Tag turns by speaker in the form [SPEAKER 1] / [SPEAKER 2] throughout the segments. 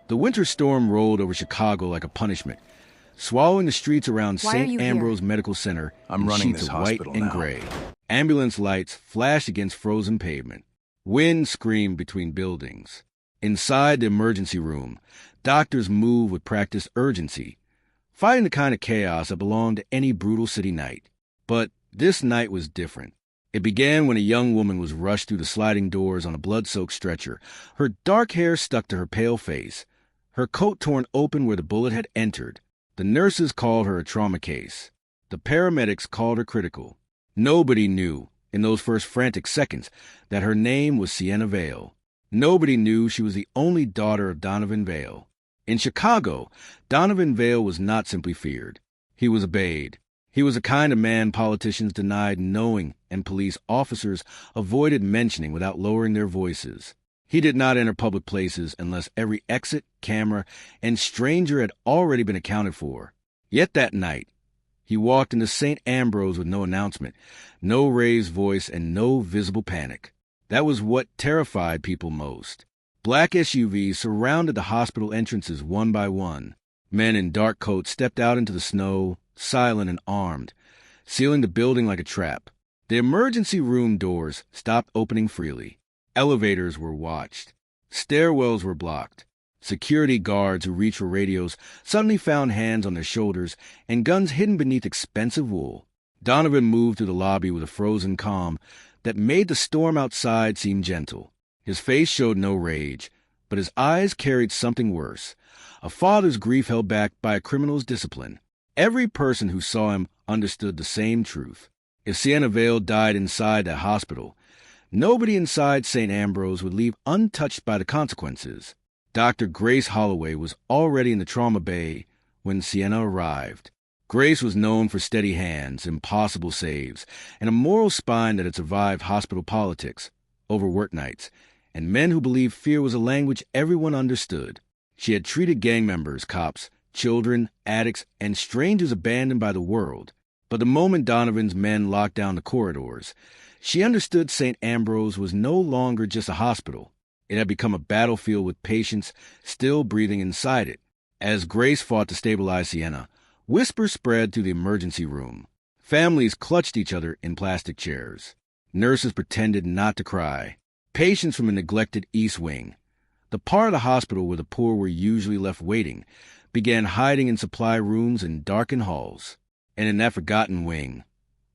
[SPEAKER 1] The winter storm rolled over Chicago like a punishment, swallowing the streets around St. Ambrose Medical Center in sheets of white and gray. Ambulance lights flashed against frozen pavement. Wind screamed between buildings. Inside the emergency room, doctors moved with practiced urgency, fighting the kind of chaos that belonged to any brutal city night. But this night was different. It began when a young woman was rushed through the sliding doors on a blood-soaked stretcher, her dark hair stuck to her pale face, her coat torn open where the bullet had entered. The nurses called her a trauma case. The paramedics called her critical. Nobody knew, in those first frantic seconds, that her name was Sienna Vale. Nobody knew she was the only daughter of Donovan Vale. In Chicago, Donovan Vale was not simply feared. He was obeyed. He was the kind of man politicians denied knowing and police officers avoided mentioning without lowering their voices. He did not enter public places unless every exit, camera, and stranger had already been accounted for. Yet that night, he walked into St. Ambrose with no announcement, no raised voice, and no visible panic. That was what terrified people most. Black SUVs surrounded the hospital entrances one by one. Men in dark coats stepped out into the snow, silent and armed, sealing the building like a trap. The emergency room doors stopped opening freely. Elevators were watched. Stairwells were blocked. Security guards who reached for radios suddenly found hands on their shoulders and guns hidden beneath expensive wool. Donovan moved through the lobby with a frozen calm that made the storm outside seem gentle. His face showed no rage, but his eyes carried something worse, a father's grief held back by a criminal's discipline. Every person who saw him understood the same truth. If Sienna Vale died inside that hospital, nobody inside St. Ambrose would leave untouched by the consequences. Dr. Grace Holloway was already in the trauma bay when Sienna arrived. Grace was known for steady hands, impossible saves, and a moral spine that had survived hospital politics, overworked nights, and men who believed fear was a language everyone understood. She had treated gang members, cops, children, addicts, and strangers abandoned by the world. But the moment Donovan's men locked down the corridors, she understood St. Ambrose was no longer just a hospital. It had become a battlefield with patients still breathing inside it. As Grace fought to stabilize Sienna, whispers spread through the emergency room. Families clutched each other in plastic chairs. Nurses pretended not to cry. Patients from a neglected East Wing, the part of the hospital where the poor were usually left waiting, began hiding in supply rooms and darkened halls. And in that forgotten wing,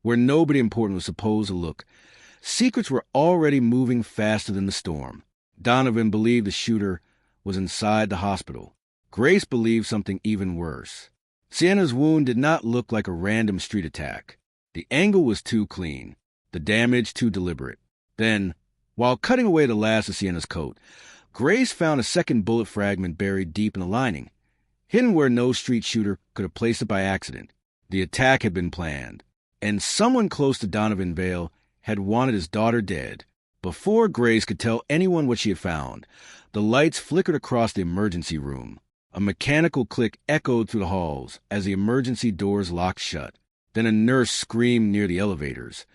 [SPEAKER 1] where nobody important was supposed to look, secrets were already moving faster than the storm. Donovan believed the shooter was inside the hospital. Grace believed something even worse. Sienna's wound did not look like a random street attack. The angle was too clean, the damage too deliberate. Then, while cutting away the last of Sienna's coat, Grace found a second bullet fragment buried deep in the lining, hidden where no street shooter could have placed it by accident. The attack had been planned, and someone close to Donovan Vale had wanted his daughter dead. Before Grace could tell anyone what she had found, the lights flickered across the emergency room. A mechanical click echoed through the halls as the emergency doors locked shut. Then a nurse screamed near the elevators,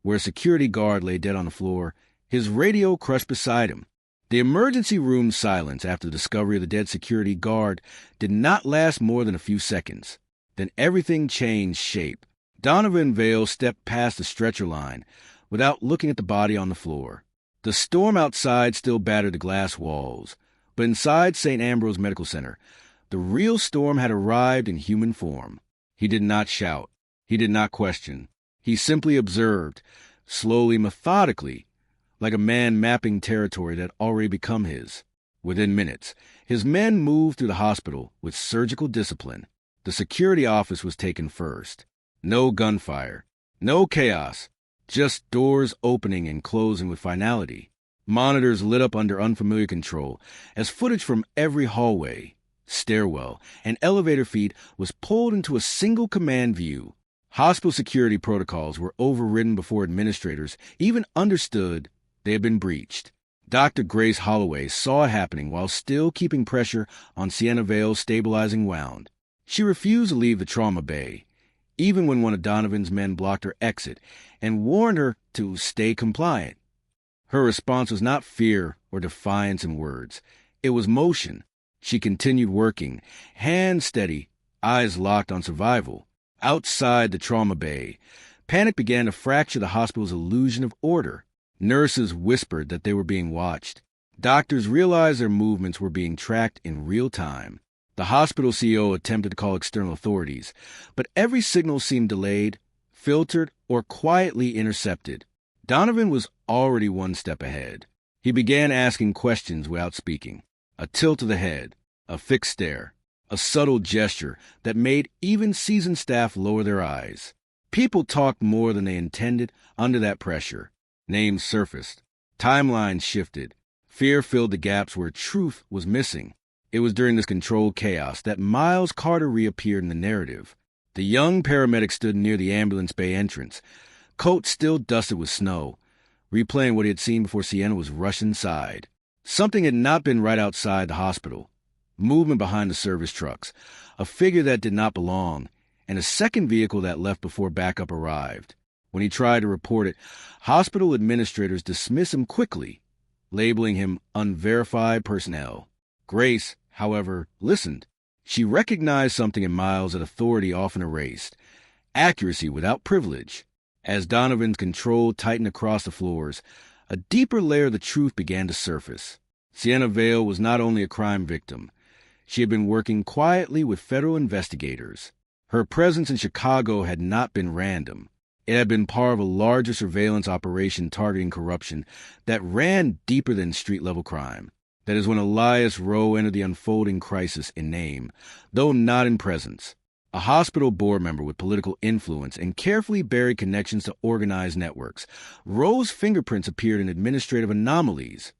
[SPEAKER 1] where a security guard lay dead on the floor, his radio crushed beside him. The emergency room's silence after the discovery of the dead security guard did not last more than a few seconds. Then everything changed shape. Donovan Vale stepped past the stretcher line without looking at the body on the floor. The storm outside still battered the glass walls, but inside St. Ambrose Medical Center, the real storm had arrived in human form. He did not shout. He did not question. He simply observed, slowly, methodically, like a man mapping territory that had already become his. Within minutes, his men moved through the hospital with surgical discipline. The security office was taken first. No gunfire, no chaos, just doors opening and closing with finality. Monitors lit up under unfamiliar control as footage from every hallway, stairwell, and elevator feed was pulled into a single command view. Hospital security protocols were overridden before administrators even understood they had been breached. Dr. Grace Holloway saw it happening while still keeping pressure on Sienna Vale's stabilizing wound. She refused to leave the trauma bay, even when one of Donovan's men blocked her exit and warned her to stay compliant. Her response was not fear or defiance in words. It was motion. She continued working, hands steady, eyes locked on survival. Outside the trauma bay, panic began to fracture the hospital's illusion of order. Nurses whispered that they were being watched. Doctors realized their movements were being tracked in real time. The hospital CEO attempted to call external authorities, but every signal seemed delayed, filtered, or quietly intercepted. Donovan was already one step ahead. He began asking questions without speaking. A tilt of the head, a fixed stare, a subtle gesture that made even seasoned staff lower their eyes. People talked more than they intended under that pressure. Names surfaced. Timelines shifted. Fear filled the gaps where truth was missing. It was during this controlled chaos that Miles Carter reappeared in the narrative. The young paramedic stood near the ambulance bay entrance, coat still dusted with snow, replaying what he had seen before Sienna was rushed inside. Something had not been right outside the hospital. Movement behind the service trucks, a figure that did not belong, and a second vehicle that left before backup arrived. When he tried to report it, hospital administrators dismissed him quickly, labeling him unverified personnel. Grace, however, listened. She recognized something in Miles that authority often erased: accuracy without privilege. As Donovan's control tightened across the floors, a deeper layer of the truth began to surface. Sienna Vale was not only a crime victim. She had been working quietly with federal investigators. Her presence in Chicago had not been random. It had been part of a larger surveillance operation targeting corruption that ran deeper than street-level crime. That is when Elias Rowe entered the unfolding crisis in name, though not in presence. A hospital board member with political influence and carefully buried connections to organized networks, Rowe's fingerprints appeared in administrative anomalies,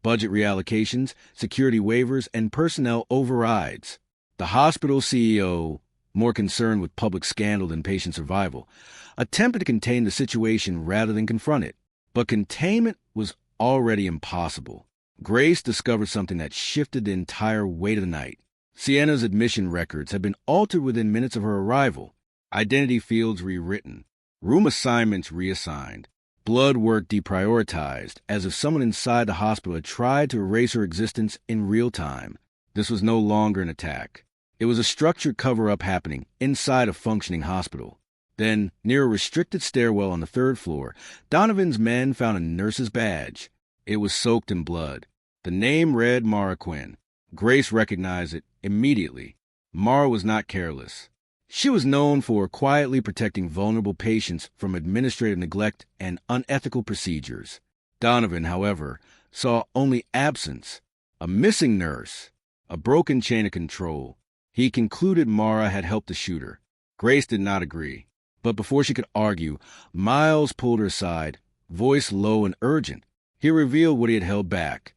[SPEAKER 1] budget reallocations, security waivers, and personnel overrides. The hospital CEO, more concerned with public scandal than patient survival, attempted to contain the situation rather than confront it. But containment was already impossible. Grace discovered something that shifted the entire weight of the night. Sienna's admission records had been altered within minutes of her arrival, identity fields rewritten, room assignments reassigned, blood work deprioritized, as if someone inside the hospital had tried to erase her existence in real time. This was no longer an attack. It was a structured cover-up happening inside a functioning hospital. Then, near a restricted stairwell on the third floor, Donovan's men found a nurse's badge. It was soaked in blood. The name read Mara Quinn. Grace recognized it immediately. Mara was not careless. She was known for quietly protecting vulnerable patients from administrative neglect and unethical procedures. Donovan, however, saw only absence, a missing nurse, a broken chain of control. He concluded Mara had helped the shooter. Grace did not agree. But before she could argue, Miles pulled her aside, voice low and urgent. He revealed what he had held back.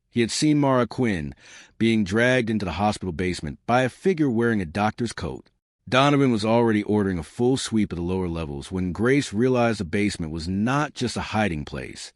[SPEAKER 1] He had seen Mara Quinn being dragged into the hospital basement by a figure wearing a doctor's coat. Donovan was already ordering a full sweep of the lower levels when Grace realized the basement was not just a hiding place.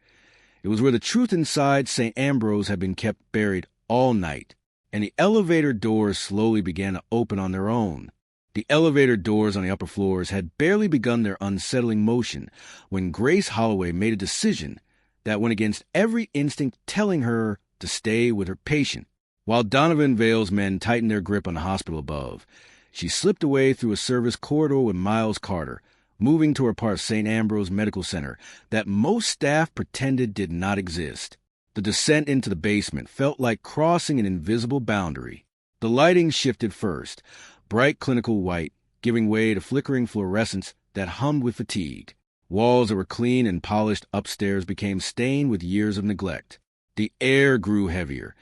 [SPEAKER 1] It was where the truth inside St. Ambrose had been kept buried all night, and the elevator doors slowly began to open on their own. The elevator doors on the upper floors had barely begun their unsettling motion when Grace Holloway made a decision that went against every instinct telling her to stay with her patient. While Donovan Vale's men tightened their grip on the hospital above, she slipped away through a service corridor with Miles Carter, moving toward a part of St. Ambrose Medical Center that most staff pretended did not exist. The descent into the basement felt like crossing an invisible boundary. The lighting shifted first, bright clinical white, giving way to flickering fluorescence that hummed with fatigue. Walls that were clean and polished upstairs became stained with years of neglect. The air grew heavier,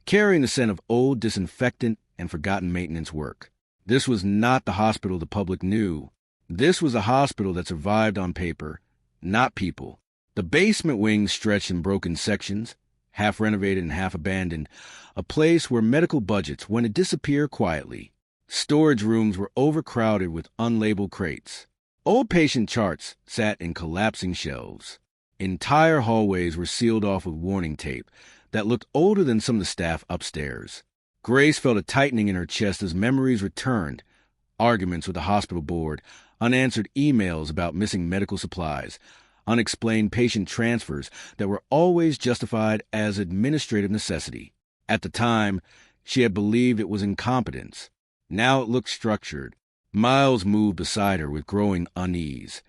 [SPEAKER 1] carrying the scent of old disinfectant and forgotten maintenance work. This was not the hospital the public knew. This was a hospital that survived on paper, not people. The basement wings stretched in broken sections, half renovated and half abandoned, a place where medical budgets went to disappear quietly. Storage rooms were overcrowded with unlabeled crates. Old patient charts sat in collapsing shelves. Entire hallways were sealed off with warning tape that looked older than some of the staff upstairs. Grace felt a tightening in her chest as memories returned. Arguments with the hospital board, unanswered emails about missing medical supplies, unexplained patient transfers that were always justified as administrative necessity. At the time, She had believed it was incompetence. Now it looked structured. Miles moved beside her with growing unease,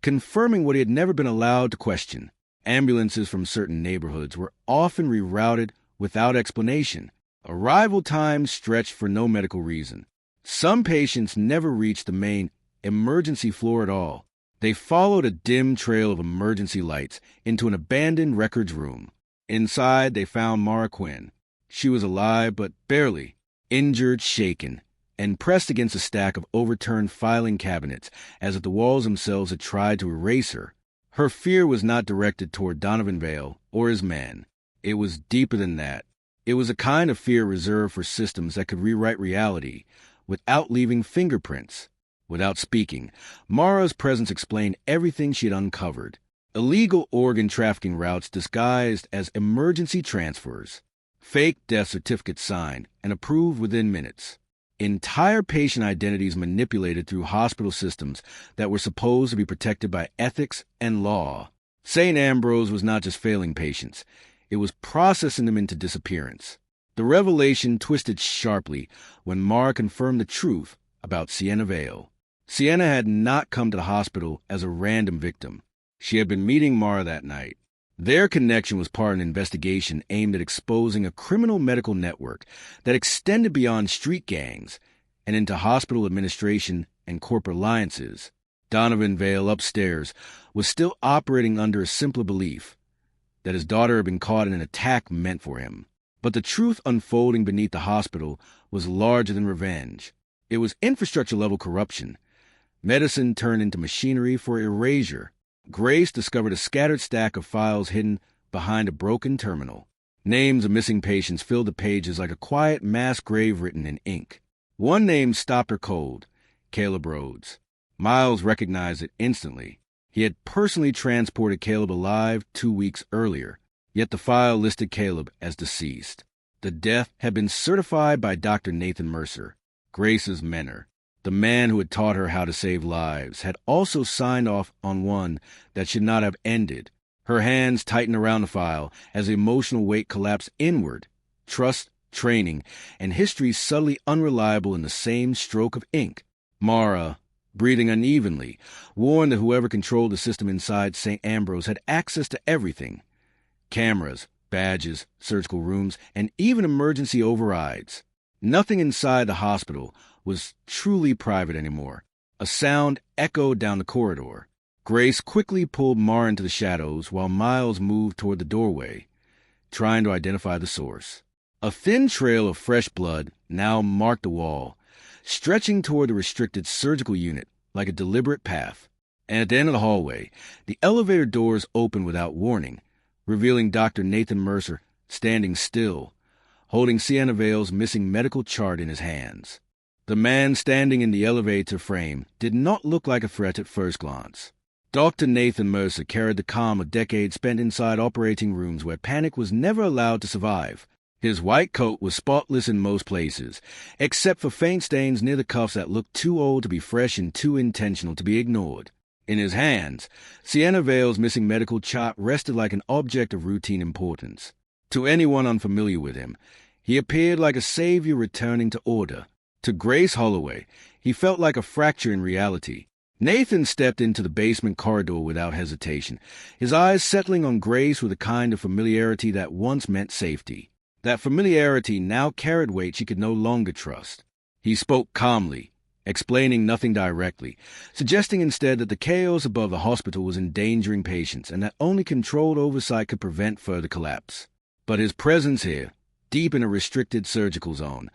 [SPEAKER 1] confirming what he had never been allowed to question. Ambulances from certain neighborhoods were often rerouted without explanation. Arrival times stretched for no medical reason. Some patients never reached the main emergency floor at all. They followed a dim trail of emergency lights into an abandoned records room. Inside, they found Mara Quinn. She was alive, but barely, injured, shaken, and pressed against a stack of overturned filing cabinets as if the walls themselves had tried to erase her. Her fear was not directed toward Donovan Vale or his men. It was deeper than that. It was a kind of fear reserved for systems that could rewrite reality without leaving fingerprints. Without speaking, Mara's presence explained everything she had uncovered. Illegal organ trafficking routes disguised as emergency transfers. Fake death certificates signed and approved within minutes. Entire patient identities manipulated through hospital systems that were supposed to be protected by ethics and law. St. Ambrose was not just failing patients. It was processing them into disappearance. The revelation twisted sharply when Mara confirmed the truth about Sienna Vale. Sienna had not come to the hospital as a random victim. She had been meeting Mara that night. Their connection was part of an investigation aimed at exposing a criminal medical network that extended beyond street gangs and into hospital administration and corporate alliances. Donovan Vale upstairs was still operating under a simpler belief that his daughter had been caught in an attack meant for him. But the truth unfolding beneath the hospital was larger than revenge. It was infrastructure-level corruption. Medicine turned into machinery for erasure. Grace discovered a scattered stack of files hidden behind a broken terminal. Names of missing patients filled the pages like a quiet mass grave written in ink. One name stopped her cold: Caleb Rhodes. Miles recognized it instantly. He had personally transported Caleb alive 2 weeks earlier, yet the file listed Caleb as deceased. The death had been certified by Dr. Nathan Mercer, Grace's mentor. The man who had taught her how to save lives had also signed off on one that should not have ended. Her hands tightened around the file as the emotional weight collapsed inward. Trust, training, and history subtly unreliable in the same stroke of ink. Mara, breathing unevenly, warned that whoever controlled the system inside St. Ambrose had access to everything. Cameras, badges, surgical rooms, and even emergency overrides. Nothing inside the hospital was truly private anymore. A sound echoed down the corridor. Grace quickly pulled Mara into the shadows while Miles moved toward the doorway, trying to identify the source. A thin trail of fresh blood now marked the wall, stretching toward the restricted surgical unit like a deliberate path. And at the end of the hallway, the elevator doors opened without warning, revealing Dr. Nathan Mercer standing still, holding Sienna Vale's missing medical chart in his hands. The man standing in the elevator frame did not look like a threat at first glance. Dr. Nathan Mercer carried the calm of decades spent inside operating rooms where panic was never allowed to survive. His white coat was spotless in most places, except for faint stains near the cuffs that looked too old to be fresh and too intentional to be ignored. In his hands, Sienna Vale's missing medical chart rested like an object of routine importance. To anyone unfamiliar with him, he appeared like a savior returning to order. To Grace Holloway, he felt like a fracture in reality. Nathan stepped into the basement corridor without hesitation, his eyes settling on Grace with a kind of familiarity that once meant safety. That familiarity now carried weight she could no longer trust. He spoke calmly, explaining nothing directly, suggesting instead that the chaos above the hospital was endangering patients and that only controlled oversight could prevent further collapse. But his presence here, deep in a restricted surgical zone,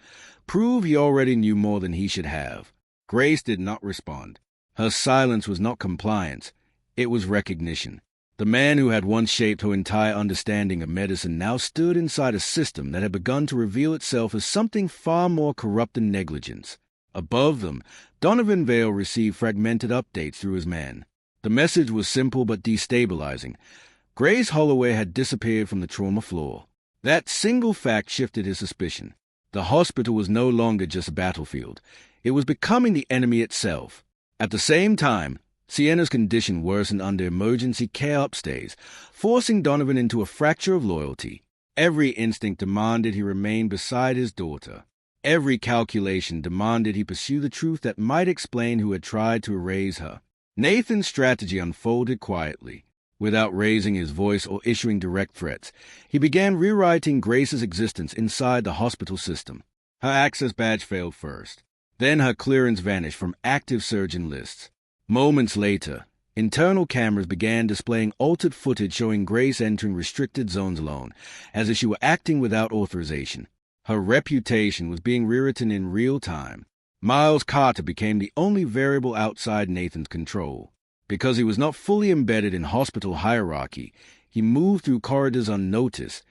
[SPEAKER 1] proved he already knew more than he should have. Grace did not respond. Her silence was not compliance, it was recognition. The man who had once shaped her entire understanding of medicine now stood inside a system that had begun to reveal itself as something far more corrupt than negligence. Above them, Donovan Vale received fragmented updates through his men. The message was simple but destabilizing. Grace Holloway had disappeared from the trauma floor. That single fact shifted his suspicion. The hospital was no longer just a battlefield. It was becoming the enemy itself. At the same time, Sienna's condition worsened under emergency care upstays, forcing Donovan into a fracture of loyalty. Every instinct demanded he remain beside his daughter. Every calculation demanded he pursue the truth that might explain who had tried to erase her. Nathan's strategy unfolded quietly. Without raising his voice or issuing direct threats, he began rewriting Grace's existence inside the hospital system. Her access badge failed first. Then her clearance vanished from active surgeon lists. Moments later, internal cameras began displaying altered footage showing Grace entering restricted zones alone, as if she were acting without authorization. Her reputation was being rewritten in real time. Miles Carter became the only variable outside Nathan's control. Because he was not fully embedded in hospital hierarchy, he moved through corridors unnoticed,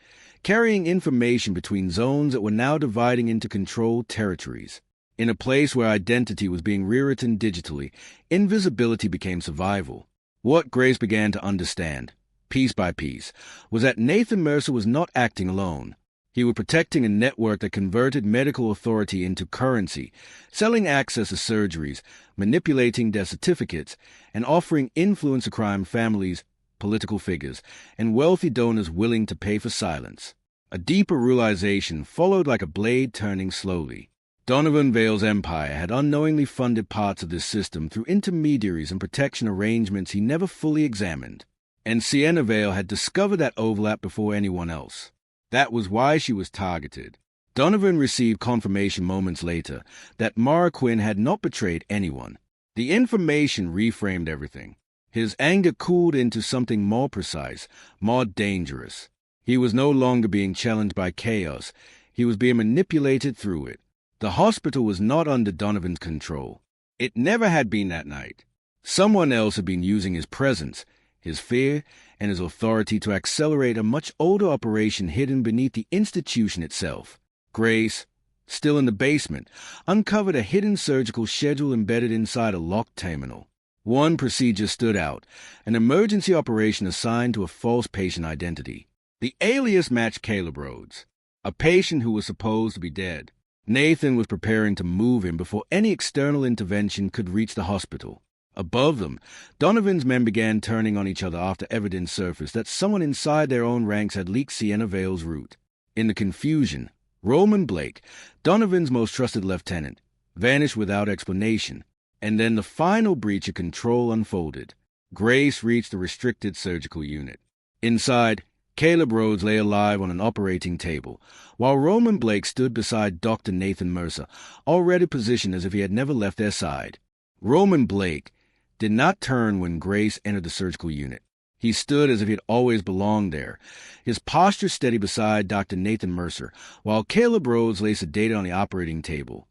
[SPEAKER 1] carrying information between zones that were now dividing into controlled territories. In a place where identity was being rewritten digitally, invisibility became survival. What Grace began to understand, piece by piece, was that Nathan Mercer was not acting alone. He was protecting a network that converted medical authority into currency, selling access to surgeries, manipulating death certificates, and offering influence to crime families, political figures, and wealthy donors willing to pay for silence. A deeper realization followed like a blade turning slowly. Donovan Vale's empire had unknowingly funded parts of this system through intermediaries and protection arrangements he never fully examined. And Sienna Vale had discovered that overlap before anyone else. That was why she was targeted. Donovan received confirmation moments later that Mara Quinn had not betrayed anyone. The information reframed everything. His anger cooled into something more precise, more dangerous. He was no longer being challenged by chaos. He was being manipulated through it. The hospital was not under Donovan's control. It never had been that night. Someone else had been using his presence, his fear, and his authority to accelerate a much older operation hidden beneath the institution itself. Grace, still in the basement, uncovered a hidden surgical schedule embedded inside a locked terminal. One procedure stood out, an emergency operation assigned to a false patient identity. The alias matched Caleb Rhodes, a patient who was supposed to be dead. Nathan was preparing to move him before any external intervention could reach the hospital. Above them, Donovan's men began turning on each other after evidence surfaced that someone inside their own ranks had leaked Sienna Vale's route. In the confusion, Roman Blake, Donovan's most trusted lieutenant, vanished without explanation, and then the final breach of control unfolded. Grace reached the restricted surgical unit. Inside, Caleb Rhodes lay alive on an operating table, while Roman Blake stood beside Dr. Nathan Mercer, already positioned as if he had never left their side. Roman Blake did not turn when Grace entered the surgical unit. He stood as if he had always belonged there, his posture steady beside Dr. Nathan Mercer, while Caleb Rhodes lay sedated on the operating table,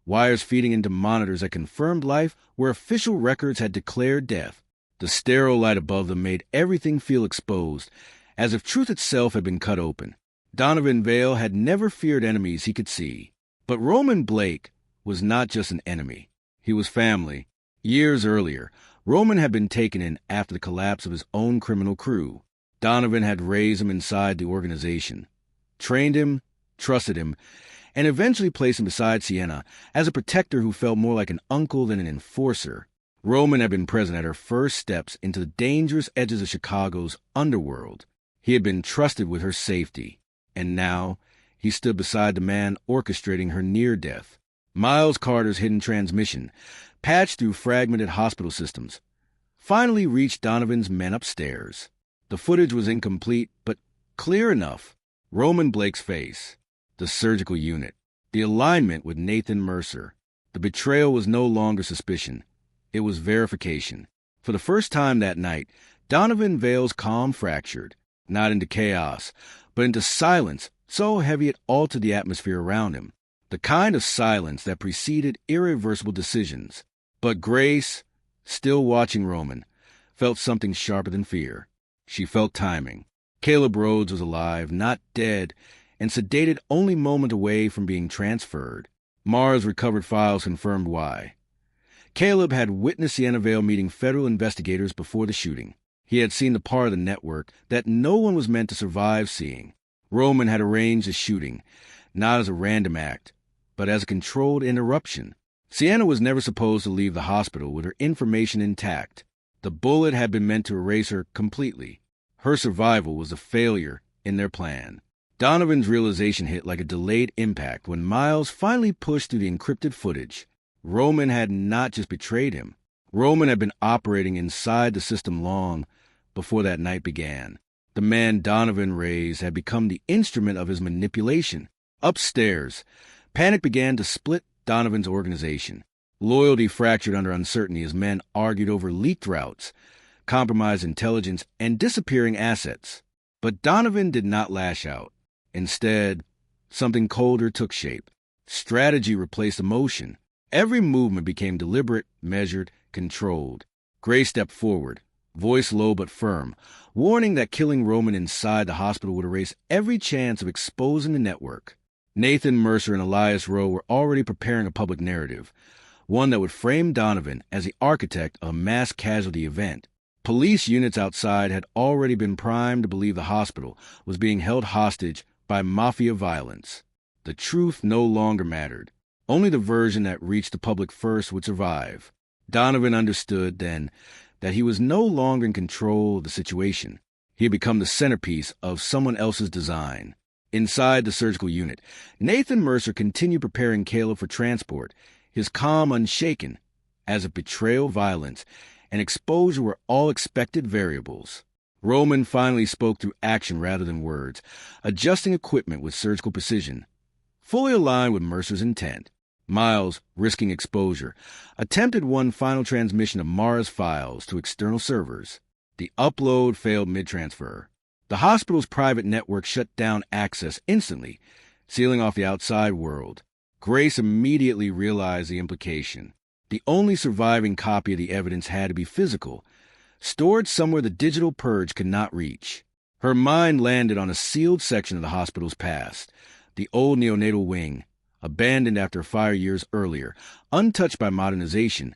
[SPEAKER 1] wires feeding into monitors that confirmed life where official records had declared death. The sterile light above them made everything feel exposed, as if truth itself had been cut open. Donovan Vale had never feared enemies he could see. But Roman Blake was not just an enemy. He was family. Years earlier, Roman had been taken in after the collapse of his own criminal crew. Donovan had raised him inside the organization, trained him, trusted him, and eventually placed him beside Sienna as a protector who felt more like an uncle than an enforcer. Roman had been present at her first steps into the dangerous edges of Chicago's underworld. He had been trusted with her safety, and now he stood beside the man orchestrating her near death. Miles Carter's hidden transmission, patched through fragmented hospital systems, finally reached Donovan's men upstairs. The footage was incomplete, but clear enough. Roman Blake's face, the surgical unit, the alignment with Nathan Mercer. The betrayal was no longer suspicion. It was verification. For the first time that night, Donovan Vale's calm fractured, not into chaos, but into silence so heavy it altered the atmosphere around him. The kind of silence that preceded irreversible decisions. But Grace, still watching Roman, felt something sharper than fear. She felt timing. Caleb Rhodes was alive, not dead, and sedated only moments away from being transferred. Mara's recovered files confirmed why. Caleb had witnessed Sienna Vale meeting federal investigators before the shooting. He had seen the part of the network that no one was meant to survive seeing. Roman had arranged the shooting, not as a random act, but as a controlled interruption. Sienna was never supposed to leave the hospital with her information intact. The bullet had been meant to erase her completely. Her survival was a failure in their plan. Donovan's realization hit like a delayed impact when Miles finally pushed through the encrypted footage. Roman had not just betrayed him. Roman had been operating inside the system long before that night began. The man Donovan raised had become the instrument of his manipulation. Upstairs, panic began to split Donovan's organization. Loyalty fractured under uncertainty as men argued over leaked routes, compromised intelligence, and disappearing assets. But Donovan did not lash out. Instead, something colder took shape. Strategy replaced emotion. Every movement became deliberate, measured, controlled. Gray stepped forward, voice low but firm, warning that killing Roman inside the hospital would erase every chance of exposing the network. Nathan Mercer and Elias Rowe were already preparing a public narrative, one that would frame Donovan as the architect of a mass casualty event. Police units outside had already been primed to believe the hospital was being held hostage by mafia violence. The truth no longer mattered. Only the version that reached the public first would survive. Donovan understood then that he was no longer in control of the situation. He had become the centerpiece of someone else's design. Inside the surgical unit, Nathan Mercer continued preparing Caleb for transport, his calm unshaken, as if betrayal, violence, and exposure were all expected variables. Roman finally spoke through action rather than words, adjusting equipment with surgical precision, fully aligned with Mercer's intent. Miles, risking exposure, attempted one final transmission of Mara's files to external servers. The upload failed mid-transfer. The hospital's private network shut down access instantly, sealing off the outside world. Grace immediately realized the implication. The only surviving copy of the evidence had to be physical, stored somewhere the digital purge could not reach. Her mind landed on a sealed section of the hospital's past, the old neonatal wing, abandoned after a fire years earlier, untouched by modernization,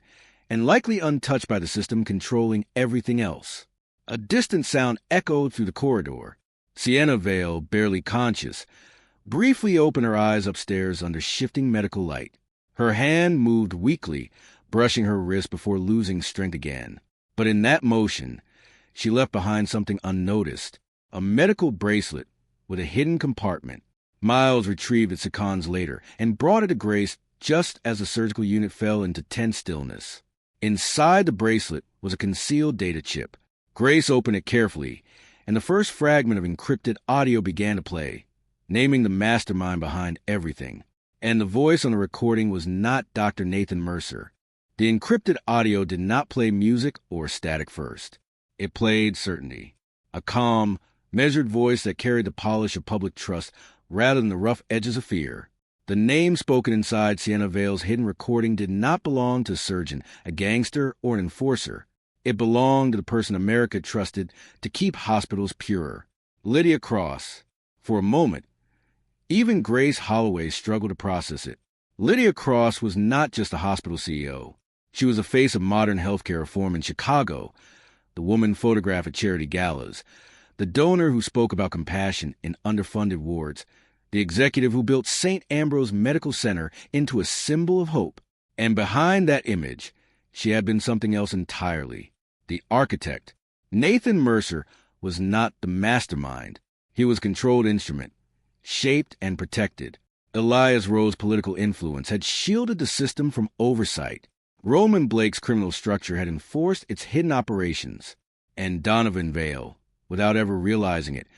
[SPEAKER 1] and likely untouched by the system controlling everything else. A distant sound echoed through the corridor. Sienna Vale, barely conscious, briefly opened her eyes upstairs under shifting medical light. Her hand moved weakly, brushing her wrist before losing strength again. But in that motion, she left behind something unnoticed, a medical bracelet with a hidden compartment. Miles retrieved it seconds later and brought it to Grace just as the surgical unit fell into tense stillness. Inside the bracelet was a concealed data chip. Grace opened it carefully, and the first fragment of encrypted audio began to play, naming the mastermind behind everything. And the voice on the recording was not Dr. Nathan Mercer. The encrypted audio did not play music or static first. It played certainty, a calm, measured voice that carried the polish of public trust rather than the rough edges of fear. The name spoken inside Sienna Vale's hidden recording did not belong to a surgeon, a gangster, or an enforcer. It belonged to the person America trusted to keep hospitals purer. Lydia Cross. For a moment, even Grace Holloway struggled to process it. Lydia Cross was not just a hospital CEO. She was the face of modern healthcare reform in Chicago, the woman photographed at charity galas, the donor who spoke about compassion in underfunded wards, the executive who built St. Ambrose Medical Center into a symbol of hope. And behind that image, she had been something else entirely. The architect. Nathan Mercer was not the mastermind. He was a controlled instrument, shaped and protected. Elias Rowe's political influence had shielded the system from oversight. Roman Blake's criminal structure had enforced its hidden operations. And Donovan Vale, without ever realizing it,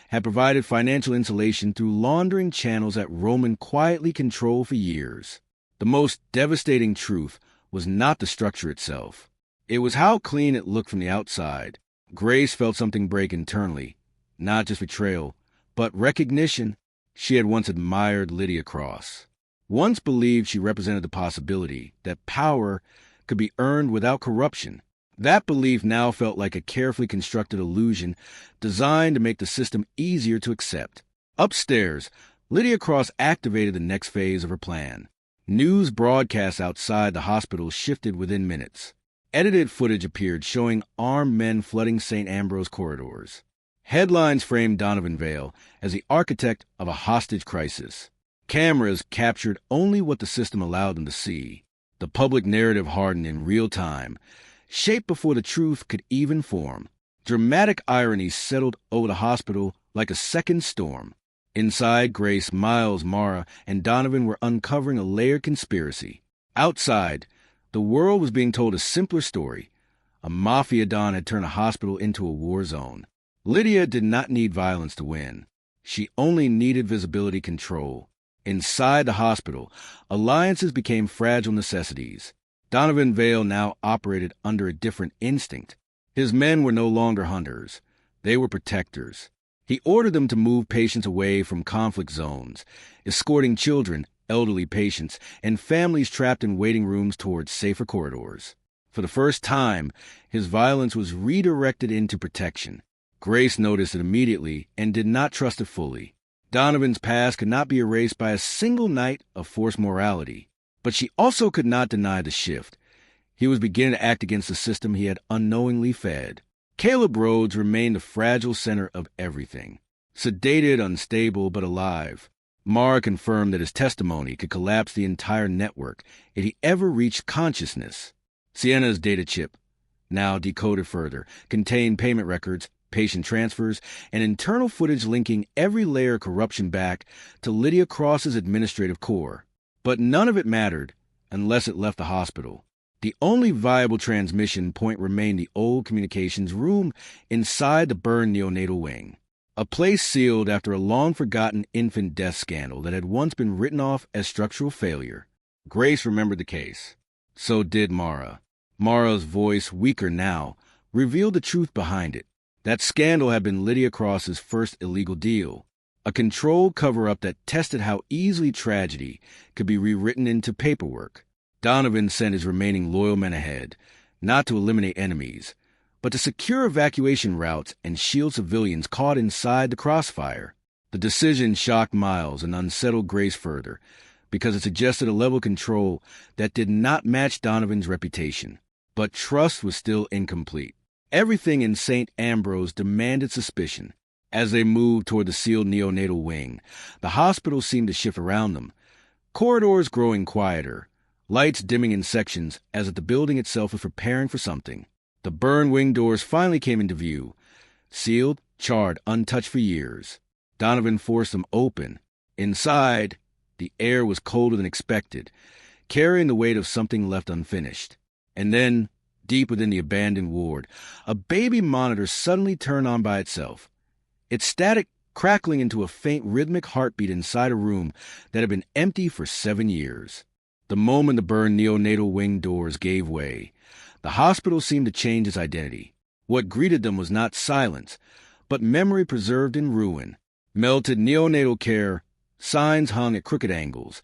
[SPEAKER 1] had provided financial insulation through laundering channels that Roman quietly controlled for years. The most devastating truth was not the structure itself. It was how clean it looked from the outside. Grace felt something break internally, not just betrayal, but recognition. She had once admired Lydia Cross, once believed she represented the possibility that power could be earned without corruption. That belief now felt like a carefully constructed illusion designed to make the system easier to accept. Upstairs, Lydia Cross activated the next phase of her plan. News broadcasts outside the hospital shifted within minutes. Edited footage appeared showing armed men flooding St. Ambrose corridors. Headlines framed Donovan Vale as the architect of a hostage crisis. Cameras captured only what the system allowed them to see. The public narrative hardened in real time, shaped before the truth could even form. Dramatic irony settled over the hospital like a second storm. Inside, Grace, Miles, Mara, and Donovan were uncovering a layered conspiracy. Outside, the world was being told a simpler story. A mafia don had turned a hospital into a war zone. Lydia did not need violence to win. She only needed visibility control. Inside the hospital, alliances became fragile necessities. Donovan Vale now operated under a different instinct. His men were no longer hunters. They were protectors. He ordered them to move patients away from conflict zones, escorting children, elderly patients, and families trapped in waiting rooms towards safer corridors. For the first time, his violence was redirected into protection. Grace noticed it immediately and did not trust it fully. Donovan's past could not be erased by a single night of forced morality. But she also could not deny the shift. He was beginning to act against the system he had unknowingly fed. Caleb Rhodes remained the fragile center of everything. Sedated, unstable, but alive. Mara confirmed that his testimony could collapse the entire network if he ever reached consciousness. Sienna's data chip, now decoded further, contained payment records, patient transfers, and internal footage linking every layer of corruption back to Lydia Cross's administrative core. But none of it mattered unless it left the hospital. The only viable transmission point remained the old communications room inside the burned neonatal wing, a place sealed after a long-forgotten infant death scandal that had once been written off as structural failure. Grace remembered the case. So did Mara. Mara's voice, weaker now, revealed the truth behind it. That scandal had been Lydia Cross's first illegal deal, a controlled cover-up that tested how easily tragedy could be rewritten into paperwork. Donovan sent his remaining loyal men ahead, not to eliminate enemies, but to secure evacuation routes and shield civilians caught inside the crossfire. The decision shocked Miles and unsettled Grace further, because it suggested a level of control that did not match Donovan's reputation. But trust was still incomplete. Everything in St. Ambrose demanded suspicion. As they moved toward the sealed neonatal wing, the hospital seemed to shift around them, corridors growing quieter, lights dimming in sections as if the building itself was preparing for something. The burned wing doors finally came into view, sealed, charred, untouched for years. Donovan forced them open. Inside, the air was colder than expected, carrying the weight of something left unfinished. And then, deep within the abandoned ward, a baby monitor suddenly turned on by itself, its static crackling into a faint rhythmic heartbeat inside a room that had been empty for 7 years. The moment the burned neonatal wing doors gave way, the hospital seemed to change its identity. What greeted them was not silence, but memory preserved in ruin. Melted neonatal care, signs hung at crooked angles,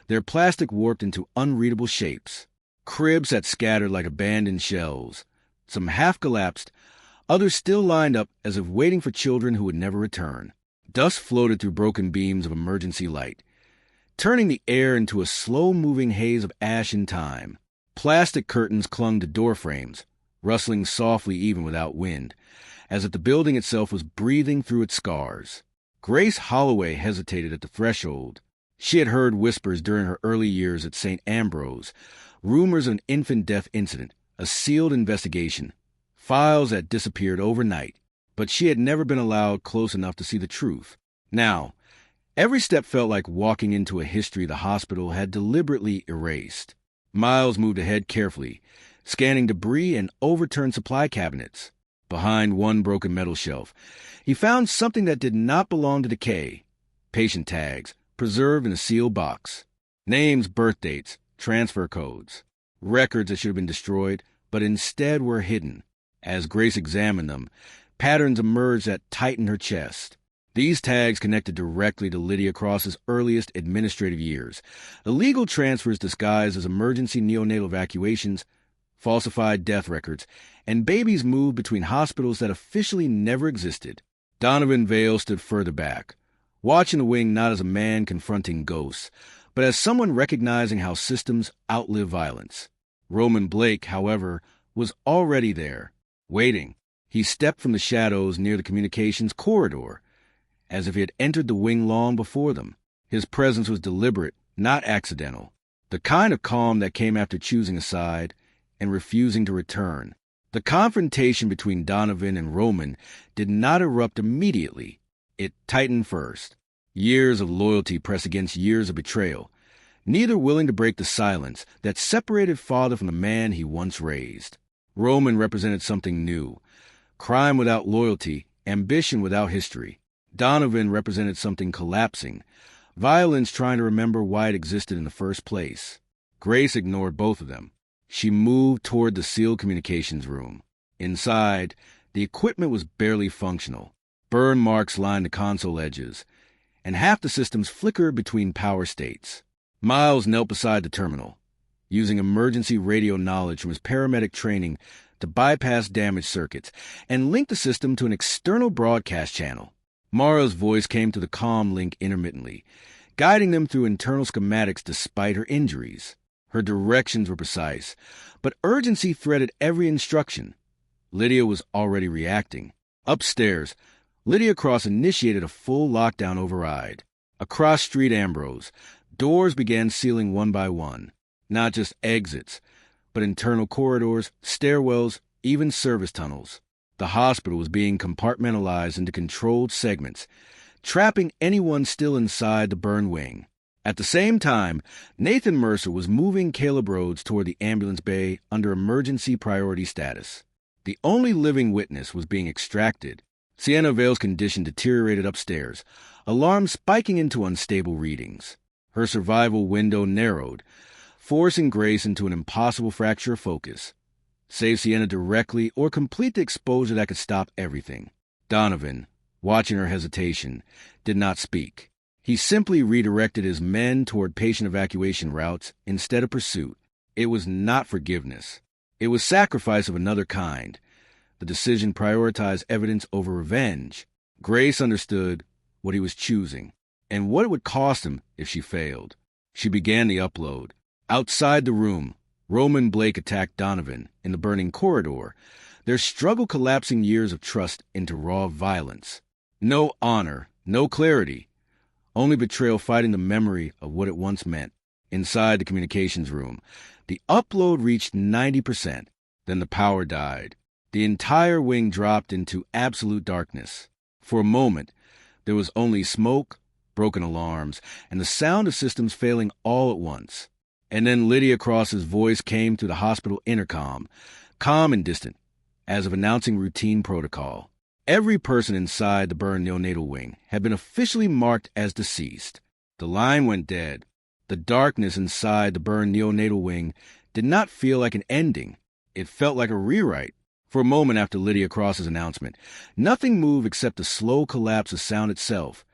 [SPEAKER 1] their plastic warped into unreadable shapes. Cribs that scattered like abandoned shells, some half-collapsed, others still lined up as if waiting for children who would never return. Dust floated through broken beams of emergency light, turning the air into a slow-moving haze of ash and time. Plastic curtains clung to door frames, rustling softly even without wind, as if the building itself was breathing through its scars. Grace Holloway hesitated at the threshold. She had heard whispers during her early years at St. Ambrose, rumors of an infant death incident, a sealed investigation, files that disappeared overnight, but she had never been allowed close enough to see the truth. Now, every step felt like walking into a history the hospital had deliberately erased. Miles moved ahead carefully, scanning debris and overturned supply cabinets. Behind one broken metal shelf, he found something that did not belong to decay. Patient tags, preserved in a sealed box. Names, birth dates, transfer codes. Records that should have been destroyed, but instead were hidden. As Grace examined them, patterns emerged that tightened her chest. These tags connected directly to Lydia Cross's earliest administrative years. Illegal transfers disguised as emergency neonatal evacuations, falsified death records, and babies moved between hospitals that officially never existed. Donovan Vale stood further back, watching the wing not as a man confronting ghosts, but as someone recognizing how systems outlive violence. Roman Blake, however, was already there, waiting. He stepped from the shadows near the communications corridor, as if he had entered the wing long before them. His presence was deliberate, not accidental, the kind of calm that came after choosing a side and refusing to return. The confrontation between Donovan and Roman did not erupt immediately. It tightened first. Years of loyalty pressed against years of betrayal, neither willing to break the silence that separated father from the man he once raised. Roman represented something new: crime without loyalty, ambition without history. Donovan represented something collapsing: violence trying to remember why it existed in the first place. Grace ignored both of them. She moved toward the sealed communications room. Inside, the equipment was barely functional. Burn marks lined the console edges, and half the systems flickered between power states. Miles knelt beside the terminal, using emergency radio knowledge from his paramedic training to bypass damaged circuits and link the system to an external broadcast channel. Mara's voice came to the comm link intermittently, guiding them through internal schematics despite her injuries. Her directions were precise, but urgency threaded every instruction. Lydia was already reacting. Upstairs, Lydia Cross initiated a full lockdown override. Across Street Ambrose, doors began sealing one by one. Not just exits, but internal corridors, stairwells, even service tunnels. The hospital was being compartmentalized into controlled segments, trapping anyone still inside the burn wing. At the same time, Nathan Mercer was moving Caleb Rhodes toward the ambulance bay under emergency priority status. The only living witness was being extracted. Sienna Vale's condition deteriorated upstairs, alarms spiking into unstable readings. Her survival window narrowed, forcing Grace into an impossible fracture of focus. Save Sienna directly or complete the exposure that could stop everything. Donovan, watching her hesitation, did not speak. He simply redirected his men toward patient evacuation routes instead of pursuit. It was not forgiveness. It was sacrifice of another kind. The decision prioritized evidence over revenge. Grace understood what he was choosing and what it would cost him if she failed. She began the upload. Outside the room, Roman Blake attacked Donovan in the burning corridor, their struggle collapsing years of trust into raw violence. No honor, no clarity. Only betrayal fighting the memory of what it once meant. Inside the communications room, the upload reached 90%. Then the power died. The entire wing dropped into absolute darkness. For a moment, there was only smoke, broken alarms, and the sound of systems failing all at once. And then Lydia Cross's voice came through the hospital intercom, calm and distant, as of announcing routine protocol. Every person inside the burn neonatal wing had been officially marked as deceased. The line went dead. The darkness inside the burn neonatal wing did not feel like an ending. It felt like a rewrite. For a moment after Lydia Cross's announcement, nothing moved except the slow collapse of sound itself.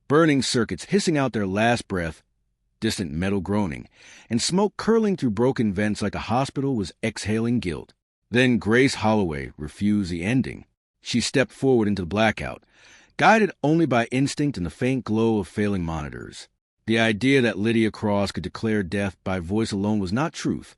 [SPEAKER 1] Burning circuits hissing out their last breath, distant metal groaning, and smoke curling through broken vents like a hospital was exhaling guilt. Then Grace Holloway refused the ending. She stepped forward into the blackout, guided only by instinct and the faint glow of failing monitors. The idea that Lydia Cross could declare death by voice alone was not truth.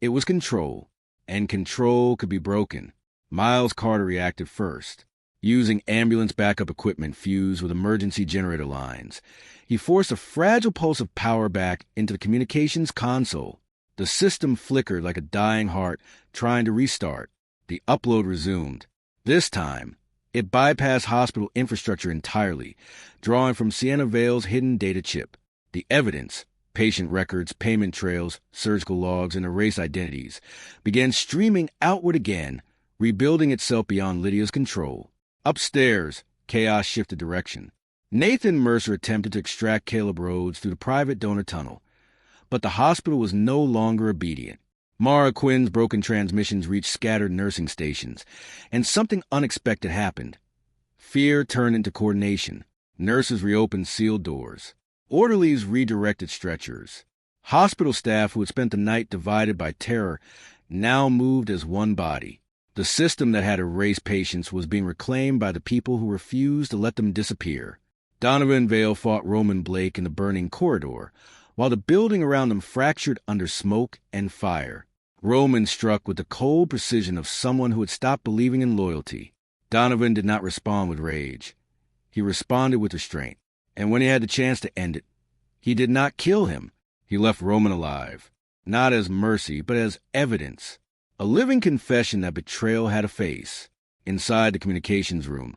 [SPEAKER 1] It was control. And control could be broken. Miles Carter reacted first. Using ambulance backup equipment fused with emergency generator lines, he forced a fragile pulse of power back into the communications console. The system flickered like a dying heart trying to restart. The upload resumed. This time, it bypassed hospital infrastructure entirely, drawing from Sienna Vale's hidden data chip. The evidence, patient records, payment trails, surgical logs, and erased identities, began streaming outward again, rebuilding itself beyond Lydia's control. Upstairs, chaos shifted direction. Nathan Mercer attempted to extract Caleb Rhodes through the private donor tunnel, but the hospital was no longer obedient. Mara Quinn's broken transmissions reached scattered nursing stations, and something unexpected happened. Fear turned into coordination. Nurses reopened sealed doors. Orderlies redirected stretchers. Hospital staff who had spent the night divided by terror now moved as one body. The system that had erased patients was being reclaimed by the people who refused to let them disappear. Donovan Vale fought Roman Blake in the burning corridor, while the building around them fractured under smoke and fire. Roman struck with the cold precision of someone who had stopped believing in loyalty. Donovan did not respond with rage. He responded with restraint. And when he had the chance to end it, he did not kill him. He left Roman alive, not as mercy, but as evidence. A living confession that betrayal had a face. Inside the communications room,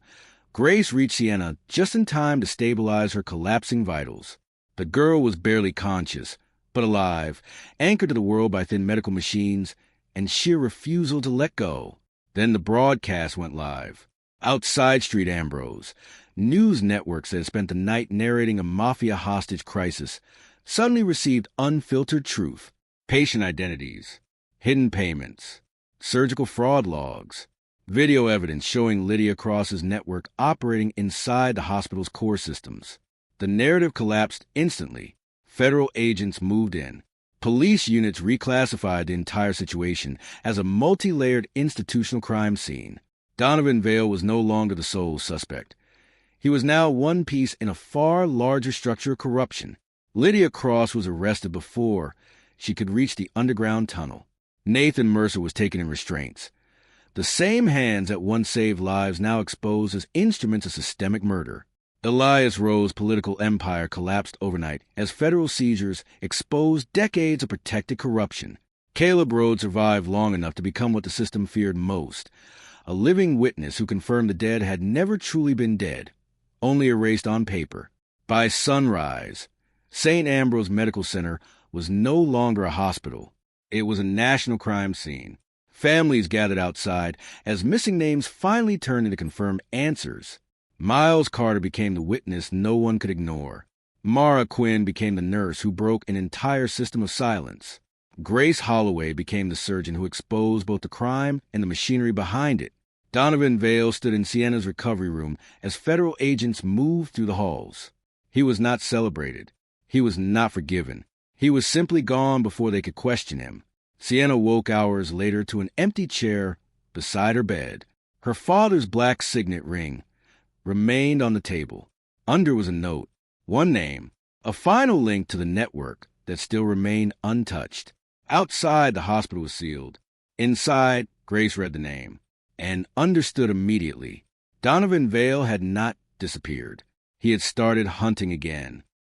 [SPEAKER 1] Grace reached Sienna just in time to stabilize her collapsing vitals. The girl was barely conscious, but alive, anchored to the world by thin medical machines, and sheer refusal to let go. Then the broadcast went live. Outside Street Ambrose, news networks that had spent the night narrating a mafia hostage crisis suddenly received unfiltered truth. Patient identities, hidden payments, surgical fraud logs, video evidence showing Lydia Cross's network operating inside the hospital's core systems. The narrative collapsed instantly. Federal agents moved in. Police units reclassified the entire situation as a multi-layered institutional crime scene. Donovan Vale was no longer the sole suspect. He was now one piece in a far larger structure of corruption. Lydia Cross was arrested before she could reach the underground tunnel. Nathan Mercer was taken in restraints. The same hands that once saved lives now exposed as instruments of systemic murder. Elias Rowe's political empire collapsed overnight as federal seizures exposed decades of protected corruption. Caleb Rhodes survived long enough to become what the system feared most, a living witness who confirmed the dead had never truly been dead, only erased on paper. By sunrise, St. Ambrose Medical Center was no longer a hospital. It was a national crime scene. Families gathered outside as missing names finally turned into confirmed answers. Miles Carter became the witness no one could ignore. Mara Quinn became the nurse who broke an entire system of silence. Grace Holloway became the surgeon who exposed both the crime and the machinery behind it. Donovan Vale stood in Sienna's recovery room as federal agents moved through the halls. He was not celebrated. He was not forgiven. He was simply gone before they could question him. Sienna woke hours later to an empty chair beside her bed. Her father's black signet ring remained on the table. Under was a note, one name, a final link to the network that still remained untouched. Outside, the hospital was sealed. Inside, Grace read the name and understood immediately. Donovan Vale had not disappeared. He had started hunting again.